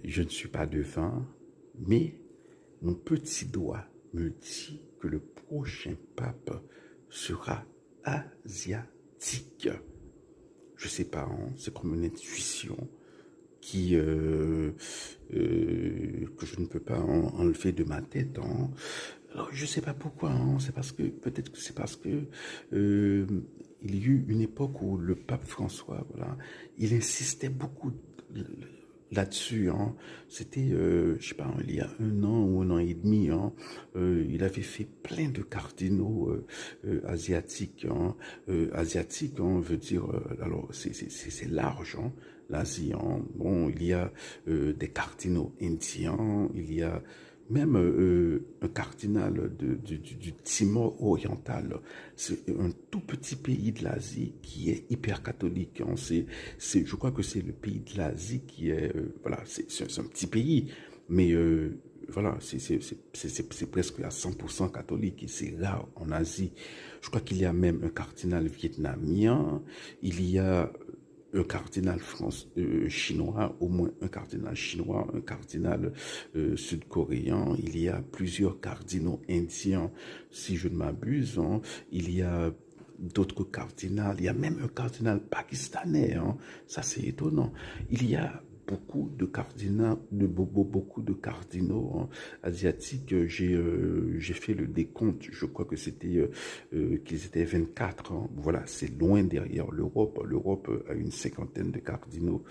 je ne suis pas devin, mais mon petit doigt me dit que le prochain pape sera asiatique. Je sais pas, hein, c'est comme une intuition qui que je ne peux pas enlever de ma tête. Hein. Alors, je sais pas pourquoi. Hein, c'est parce que peut-être que c'est parce que il y a eu une époque où le pape François, voilà, il insistait beaucoup là-dessus. Hein. C'était, je sais pas, il y a 1 an ou 1 an et demi, hein, il avait fait plein de cardinaux asiatiques. Hein. Asiatique, hein, veut dire, alors c'est large, hein, l'Asie. Hein. Bon, il y a des cardinaux indiens, il y a même un cardinal du Timor oriental. C'est un tout petit pays de l'Asie qui est hyper catholique. Hein. Je crois que c'est le pays de l'Asie qui est, voilà, c'est un petit pays, mais voilà, c'est presque à 100% catholique et c'est rare en Asie. Je crois qu'il y a même un cardinal vietnamien, il y a un cardinal chinois, au moins un cardinal chinois, un cardinal sud-coréen, il y a plusieurs cardinaux indiens, si je ne m'abuse, hein. Il y a d'autres cardinals, il y a même un cardinal pakistanais, hein. Ça c'est étonnant. Il y a beaucoup de cardinaux, hein, asiatiques. J'ai fait le décompte. Je crois que c'était qu'ils étaient 24. Hein. Voilà, c'est loin derrière l'Europe. L'Europe a une cinquantaine de cardinaux.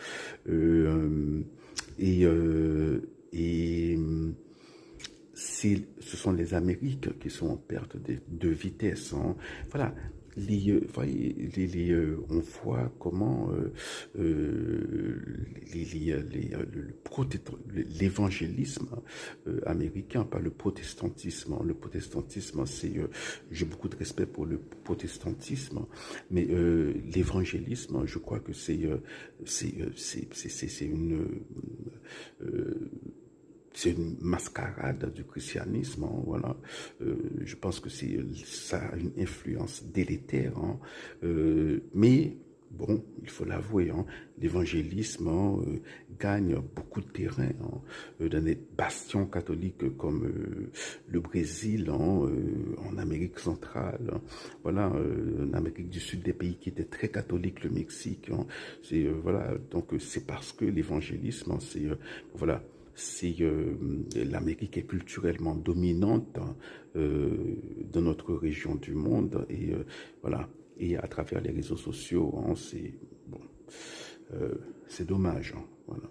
Euh, et et ce sont les Amériques qui sont en perte de vitesse. Hein. Voilà, on voit comment l'évangélisme américain, pas le protestantisme. Hein. Le protestantisme, j'ai beaucoup de respect pour le protestantisme, mais l'évangélisme, je crois que euh, c'est une mascarade du christianisme, hein, voilà. Je pense que ça a une influence délétère, hein. Mais bon, il faut l'avouer, hein, l'évangélisme, hein, gagne beaucoup de terrain, hein, dans des bastions catholiques comme le Brésil, hein, en Amérique centrale, hein, voilà, en Amérique du Sud, des pays qui étaient très catholiques, le Mexique, hein, voilà, donc c'est parce que l'évangélisme, hein, voilà. L'Amérique est culturellement dominante, hein, dans notre région du monde et voilà, et à travers les réseaux sociaux, hein, bon, c'est dommage, hein, voilà.